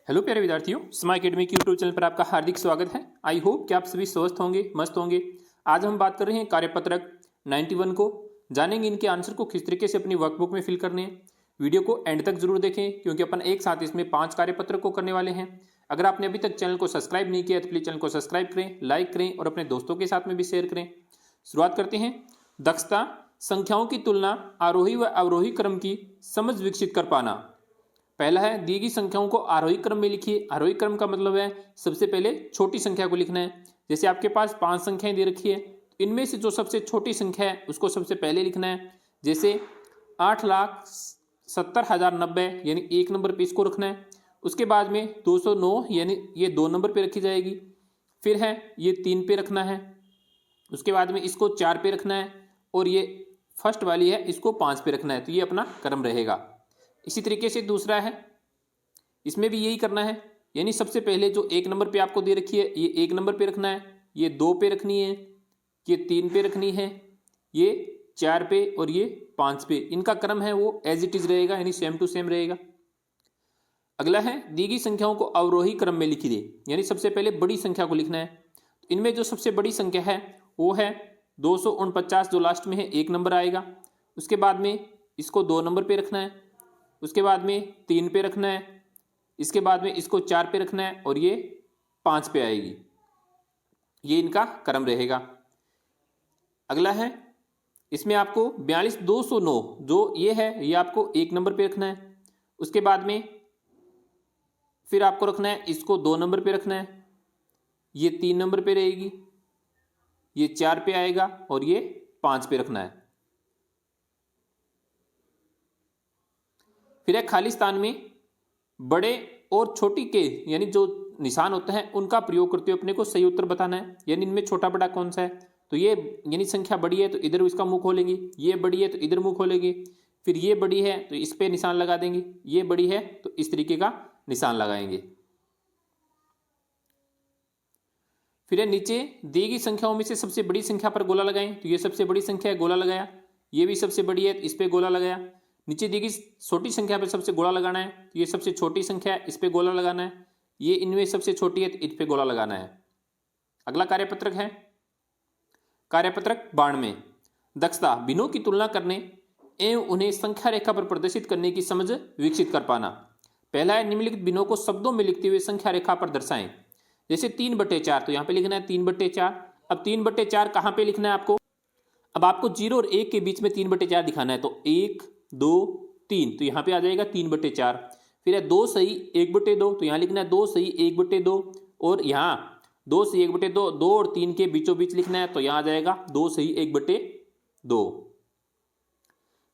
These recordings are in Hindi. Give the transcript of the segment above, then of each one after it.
हेलो प्यारे विद्यार्थियों, स्मार्ट एकेडमी की यूट्यूब चैनल पर आपका हार्दिक स्वागत है। आई होप कि आप सभी स्वस्थ होंगे, मस्त होंगे। आज हम बात कर रहे हैं कार्यपत्रक 91 को। जानेंगे इनके आंसर को किस तरीके से अपनी वर्कबुक में फिल करने हैं। वीडियो को एंड तक जरूर देखें क्योंकि अपन एक साथ इसमें 5 कार्यपत्रक को करने वाले हैं। अगर आपने अभी तक चैनल को सब्सक्राइब नहीं किया तो प्लीज चैनल को सब्सक्राइब करें, लाइक करें और अपने दोस्तों के साथ में भी शेयर करें। शुरुआत करते हैं। दक्षता, संख्याओं की तुलना, आरोही व अवरोही क्रम की समझ विकसित कर पाना। पहला है, दी गई संख्याओं को आरोही क्रम में लिखिए। आरोही क्रम का मतलब है सबसे पहले छोटी संख्या को लिखना है। जैसे आपके पास 5 संख्याएं दे रखी है, इनमें से जो सबसे छोटी संख्या है उसको सबसे पहले लिखना है। जैसे 8,70,090 यानी 1 नंबर पे इसको रखना है। उसके बाद में 209 यानी ये 2 नंबर पे रखी जाएगी। फिर है ये 3 पे रखना है। उसके बाद में इसको 4 पे रखना है और ये फर्स्ट वाली है इसको 5 पे रखना है। तो ये अपना क्रम रहेगा। इसी तरीके से दूसरा है, इसमें भी यही करना है। यानी सबसे पहले जो 1 नंबर पे आपको दे रखी है ये 1 नंबर पे रखना है, ये 2 पे रखनी है, ये 3 पे रखनी है, ये 4 पे और ये 5 पे। इनका क्रम है वो एज इट इज रहेगा, यानी सेम टू सेम रहेगा। अगला है, दी गई संख्याओं को अवरोही क्रम में लिखिए। यानी सबसे पहले बड़ी संख्या को लिखना है। तो इनमें जो सबसे बड़ी संख्या है वो है 249, जो लास्ट में है 1 नंबर आएगा। उसके बाद में इसको 2 नंबर पे रखना है। उसके बाद में 3 पे रखना है। इसके बाद में इसको 4 पे रखना है और ये 5 पे आएगी। ये इनका क्रम रहेगा। अगला है, इसमें आपको 42,209 जो ये है ये आपको 1 नंबर पे रखना है। उसके बाद में फिर आपको रखना है इसको 2 नंबर पे रखना है। ये 3 नंबर पे रहेगी, ये 4 पे आएगा और ये 5 पे रखना है। फिर है, खाली स्थान में बड़े और छोटी के यानी जो निशान होते हैं उनका प्रयोग करते हुए अपने को सही उत्तर बताना है। यानी इनमें छोटा बड़ा कौन सा है, तो ये यानी संख्या बड़ी है तो इधर इसका मुंह खोलेंगे, ये बड़ी है तो इधर मुंह खोलेंगे। फिर ये बड़ी है तो इस पे निशान लगा देंगे, ये बड़ी है तो इस तरीके का निशान लगाएंगे। फिर है, नीचे दी गई संख्याओं में से सबसे बड़ी संख्या पर गोला लगाएं। तो ये सबसे बड़ी संख्या है, गोला लगाया। ये भी सबसे बड़ी है तो इस पे गोला लगाया। नीचे दी गई छोटी संख्या पर सबसे गोला लगाना है। तो ये सबसे छोटी संख्या है, इस पे गोला लगाना है। ये इनमें सबसे छोटी है तो इस पे गोला लगाना है। अगला कार्यपत्रक है कार्यपत्रक 92। दक्षता, भिन्नों की तुलना करने एवं उन्हें संख्या रेखा पर प्रदर्शित करने की समझ विकसित कर पाना। पहला है, निम्नलिखित भिन्नों को शब्दों में लिखते हुए संख्या रेखा पर दर्शाएं। जैसे 3/4, तो यहाँ पे लिखना है 3/4। अब 3/4 कहाँ पे लिखना है आपको, अब आपको 0 और 1 के बीच में 3/4 दिखाना है। तो 1 2 3, तो यहाँ पे आ जाएगा 3/4। फिर है 2 सही 1/2, तो यहाँ लिखना है 2 सही 1/2 और यहाँ 2 सही 1/2, 2 और 3 के बीचों बीच लिखना है। तो यहाँ आ जाएगा 2 सही 1/2।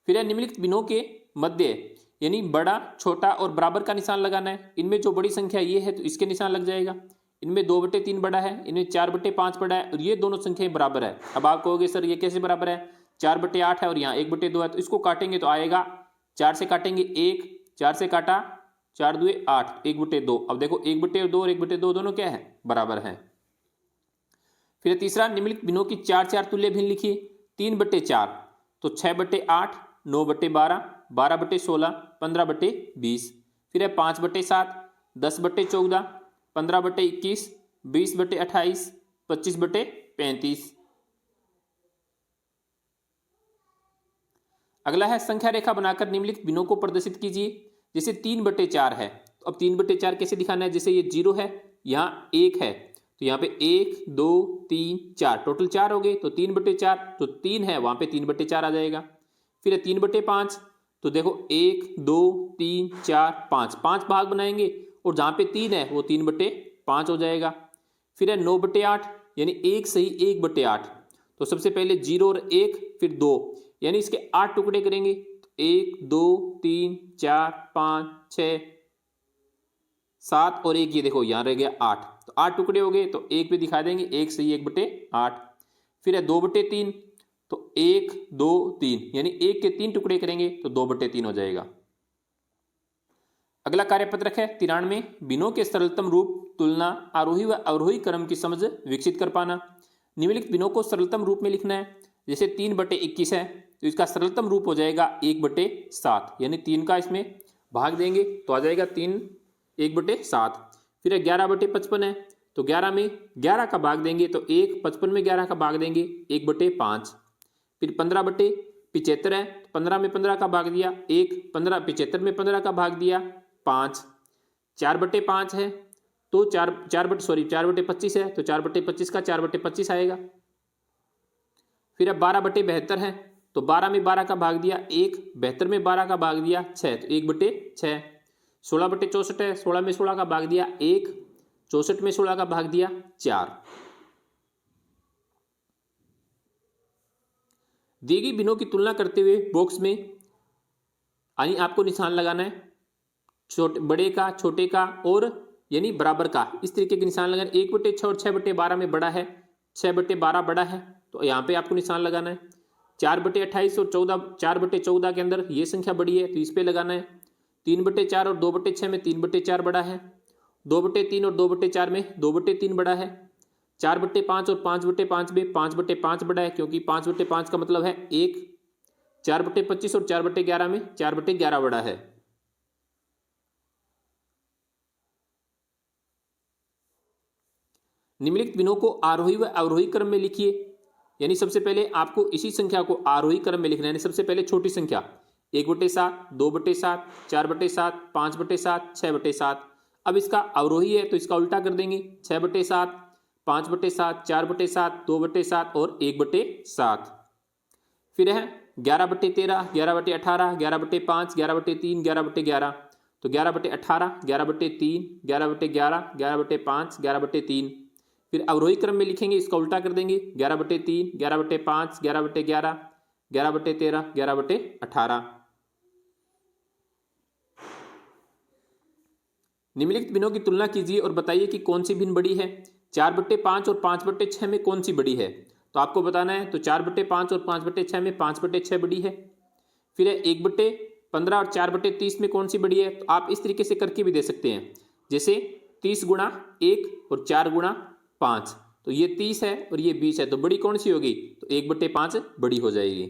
फिर है, निम्नलिखित भिन्नों के मध्य यानी बड़ा, छोटा और बराबर का निशान लगाना है। इनमें जो बड़ी संख्या ये है तो इसके निशान लग जाएगा। इनमें 2/3 बड़ा है, इनमें 4/5 बड़ा है और ये दोनों संख्याएं बराबर है। अब आप कहोगे सर ये कैसे बराबर है, 4/8 है और यहाँ 1/2 है। तो इसको काटेंगे तो आएगा, 4 से काटेंगे 1, 4 से काटा 4 2 8, 1/2। अब देखो 1/2 और 1/2 दोनों क्या है, बराबर है। फिर तीसरा, निम्नलिखित भिन्नों की 4 तुल्य भिन्न लिखिए। 3/4 तो 6/8, 9/12, 12/16, 15/20। फिर है 5/7, 10/14, 15/21, 20/28, 25/35। अगला है, संख्या रेखा बनाकर निम्नलिखित भिन्नों को प्रदर्शित कीजिए। जैसे 3/4 है, तो अब 3/4 कैसे दिखाना है। जैसे ये 0 है, यहाँ 1 है, तो यहाँ पे 1 2 3 4 टोटल 4 हो गए। तो 3/4 तो 3 है, वहां पे 3/4 आ जाएगा। फिर है 3/5, तो देखो 1 2 3 4 5, 5 भाग बनाएंगे और जहां पे 3 है वो 3/5 हो जाएगा। फिर है 9/8 यानी 1 सही 1/8, तो सबसे पहले 0 और 1 फिर 2 यानी इसके 8 टुकड़े करेंगे। 1 2 3 4 5 6 7 और 1, ये देखो यहाँ रह गया 8, तो 8 टुकड़े हो गए। तो 1 पे दिखा देंगे 1 सही 1/8। फिर है 2/3, तो 1 2 3 यानी 1 के 3 टुकड़े करेंगे तो 2/3 हो जाएगा। अगला कार्यपत्रक है 93। भिन्नों के सरलतम रूप, तुलना, आरोही व अवरोही क्रम की समझ विकसित कर पाना। निम्नलिखित भिन्नों को सरलतम रूप में लिखना है। जैसे 3/21 है, तो इसका सरलतम रूप हो जाएगा 1/7, यानी 3 का इसमें भाग देंगे तो आ जाएगा 3 1/7। फिर 11/55 है, तो 11 में 11 का भाग देंगे तो 1, 55 में 11 का भाग देंगे 1/5। फिर 15/75 है, 15 में 15 का भाग दिया 1, 15 75 में 15 का भाग दिया 5। 4/5 है तो 4/25 है, तो 4/25 का 4/25 आएगा। फिर अब 12/72 है, तो 12 में 12 का भाग दिया 1, 72 में 12 का भाग दिया 6, तो 1/6। 16/64 है, 16 में 16 का भाग दिया 1, 64 में 16 का भाग दिया 4। दी गई भिन्नों की तुलना करते हुए बॉक्स में यानी आपको निशान लगाना है, बड़े का, छोटे का और यानी बराबर का, इस तरीके के निशान लगाना। 1/6 और 6/12 में बड़ा है, 6/12 बड़ा है, तो यहाँ पे आपको निशान लगाना है। 4/28 और 4/14 के अंदर ये संख्या बड़ी है, तो इस पे लगाना है। 3/4 और 2/6 में 3/4 बड़ा है। 2/3 और 2/4 में 2/3 बड़ा है। 4/5 और 5/5 में 5/5 बड़ा है, क्योंकि 5/5 का मतलब है 1। 4/25 और 4/11 में 4/11 बड़ा है। निम्नलिखित भिन्नों को आरोही व अवरोही क्रम में लिखिए। यानी सबसे पहले आपको इसी संख्या को आरोही क्रम में लिखना है, यानी सबसे पहले छोटी संख्या 1/7, 2/7, 4/7, 5/7, 6/7। अब इसका अवरोही है तो इसका उल्टा कर देंगे, 6/7, 5/7, 4/7, 2/7 और 1/7। फिर है 11/13, 11/18, 11/5, 11/3, 11/11, तो 11/18, 11/3, 11/11, 11/5, 11/3। फिर अवरोही क्रम में लिखेंगे, इसका उल्टा कर देंगे, 11/3, 11/5, 11/11, 11/13, 11/18। निम्नलिखित भिन्नों की तुलना कीजिए और बताइए कि कौन सी भिन्न बड़ी है। 4/5 और 5/6 में कौन सी बड़ी है, तो आपको बताना है। तो 4/5 और 5/6 में 5/6 बड़ी है। फिर है 1/15 और 4/30 में कौन सी बड़ी है, तो आप इस तरीके से करके भी दे सकते हैं, जैसे 30 गुणा 1 और 4 गुणा 5, तो ये 30 है और ये 20 है, तो बड़ी कौन सी होगी, तो 1/5 बड़ी हो जाएगी।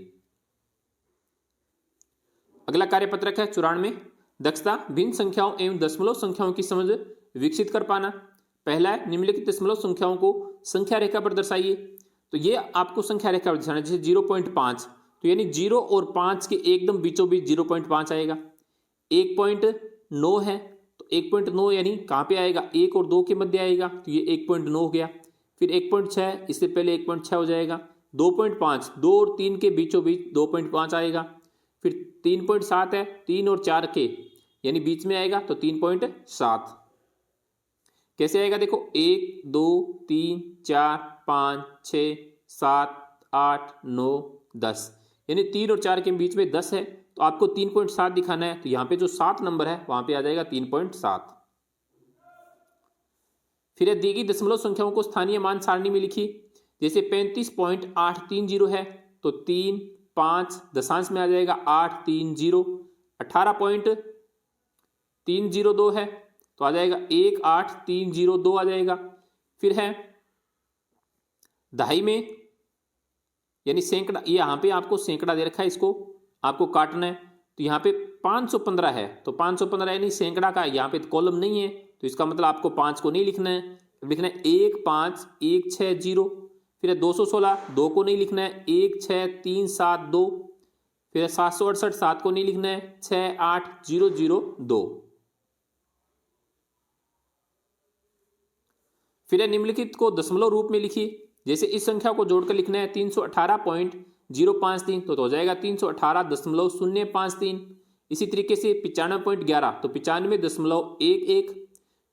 अगला कार्यपत्रक है 94, दक्षता भिन्न संख्याओं एवं दशमलव संख्याओं की समझ विकसित कर पाना। पहला है निम्नलिखित दशमलव संख्याओं को संख्या रेखा पर दर्शाइए। तो ये आपको संख्या रेखा पर दर्शाना है, जैसे 0.5, तो यानी 0 और 5 के एकदम बीचों बीच 0.5 आएगा। 1.9 है, तो 1.9 यानी कहाँ पे आएगा, 1 और 2 के मध्य आएगा, तो ये 1.9 हो गया। फिर 1.6, इससे पहले 1.6 हो जाएगा। 2.5, 2 और 3 के बीचों बीच 2.5 आएगा। फिर 3.7 है, 3 और 4 के यानी बीच में आएगा, तो 3.7। कैसे आएगा देखो, 1 2 3 4 5 6 7 8 9 10, यानी 3 और 4 के बीच में 10 है, तो आपको 3.7 दिखाना है, तो यहां पे जो 7 नंबर है वहां पे आ जाएगा 3.7। फिर दी गई दशमलव संख्याओं को स्थानीय मान सारणी में लिखिए। जैसे 35.830 है, तो 3 5 दशांश में आ जाएगा 830। 18.302 है, तो आ जाएगा 18302 आ जाएगा। फिर है दहाई में यानी सैकड़ा, ये यहाँ पे आपको सैकड़ा दे रखा है, इसको आपको काटना है। तो यहाँ पे 515 है, तो 515 यानी सैकड़ा का, यहाँ पे तो कॉलम नहीं है, तो इसका मतलब आपको 5 को नहीं लिखना है, लिखना है 15160। फिर है 216, 2 को नहीं लिखना है, 16372। फिर 768, 7 को नहीं लिखना है, 68002। फिर निम्नलिखित को दशमलव रूप में लिखिए। जैसे इस संख्या को जोड़कर लिखना है 318.053, तो हो जाएगा 318.053। इसी तरीके से 95.11, तो 95.111।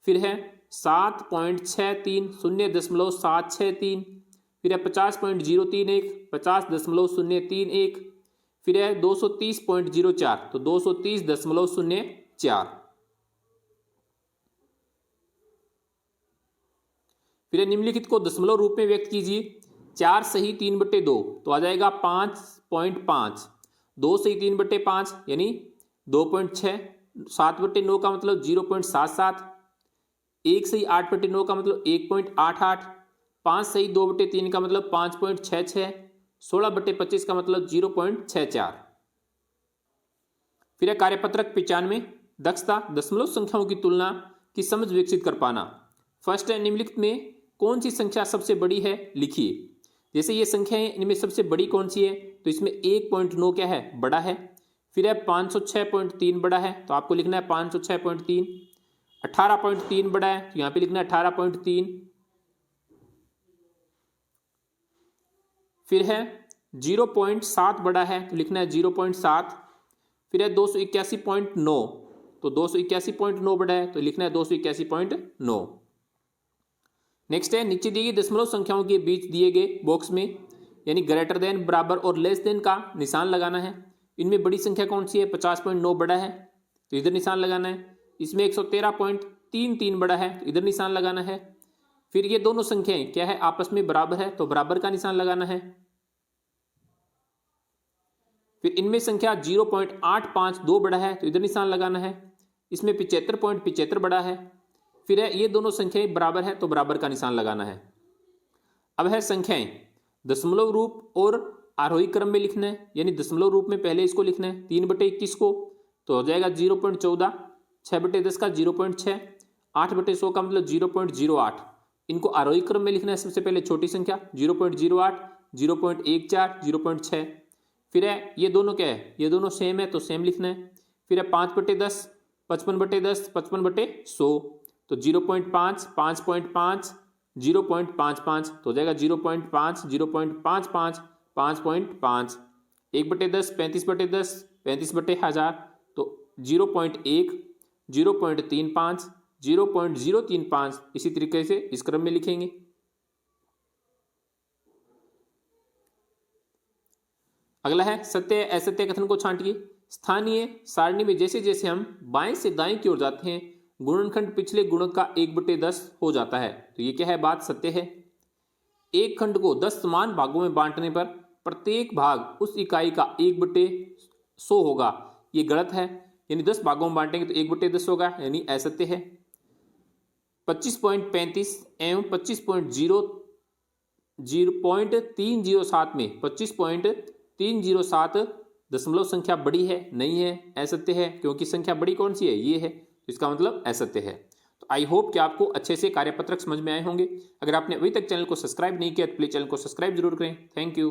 फिर है 7.63, 0.763। फिर है 50.031, 50.031। फिर है 230.04, तो 230.04। फिर निम्नलिखित को दशमलव रूप में व्यक्त कीजिए। 4 सही 3/2, तो आ जाएगा 5.5। 2 सही 3/5 यानी 2.6। 7/9 का मतलब 0.77। 1 सही 8/9 का मतलब 1.88। 5 सही 2/3 का मतलब 5.66। 16/25 का मतलब 0.64। फिर है कार्यपत्रक 95, दक्षता दशमलव संख्याओं की तुलना की समझ विकसित कर पाना। फर्स्ट है, निम्नलिखित में कौन सी संख्या सबसे बड़ी है लिखिए। जैसे ये संख्या है, इनमें सबसे बड़ी कौन सी है, तो इसमें 1.9 क्या है, बड़ा है। फिर है 506.3 बड़ा है, तो आपको लिखना है 506.3। 18.3 बड़ा है, तो यहाँ पे लिखना है 18.3। फिर है 0.7 बड़ा है, तो लिखना है 0.7। फिर है 281.9, तो 281.9 बड़ा है, तो लिखना है 281.9। नेक्स्ट है, नीचे दी गई दशमलव संख्याओं के बीच दिए गए बॉक्स में यानी ग्रेटर देन, बराबर और लेस देन का निशान लगाना है। इनमें बड़ी संख्या कौन सी है, 50.9 बड़ा है, तो इधर निशान लगाना है। इसमें 113.33 बड़ा है, तो इधर निशान लगाना है। फिर ये दोनों संख्याएं क्या है, आपस में बराबर है, तो बराबर का निशान लगाना है। फिर इनमें संख्या 0.852 बड़ा है, तो इधर निशान लगाना है। इसमें 75.75 बड़ा है। फिर है ये दोनों संख्याएं बराबर है, तो बराबर का निशान लगाना है। अब है संख्याएं दशमलव रूप और आरोही क्रम में लिखना है, यानी दशमलव रूप में पहले इसको लिखना है 3/21 को, तो हो जाएगा 0.14। 6/10 का 0.6। 8/100 का मतलब 0.08। इनको आरोही क्रम में लिखना है। सबसे पहले छोटी संख्या 0.08, 0.14, 0.6। फिर है ये दोनों क्या है, ये दोनों सेम है, तो सेम लिखना है। फिर है 5/10, 55/10, 55/100, तो 0.5, 5.5, 0.55, तो हो जाएगा 0.5, 0.55, 5.5। 1/10, 35/10, 35/1000, तो 0.1, 0.35, 0.035, इसी तरीके से इस क्रम में लिखेंगे। अगला है सत्य असत्य कथन को छांटिए। स्थानीय सारणी में जैसे जैसे हम बाएं से दाएं की ओर जाते हैं, गुणनखंड पिछले गुणक का 1/10 हो जाता है, तो ये क्या है, बात सत्य है। एक खंड को 10 समान भागों में बांटने पर प्रत्येक भाग उस इकाई का 1/100 होगा, ये गलत है। यानी 10 भागों में बांटेंगे तो 1/10 होगा, यानी असत्य है। 25.35 एवं 25.307 में 25.307 दशमलव संख्या बड़ी है, नहीं है, असत्य है, क्योंकि संख्या बड़ी कौन सी है, ये है, इसका मतलब असत्य है। तो आई होप कि आपको अच्छे से कार्यपत्रक समझ में आए होंगे। अगर आपने अभी तक चैनल को सब्सक्राइब नहीं किया तो प्लीज चैनल को सब्सक्राइब जरूर करें। Thank you.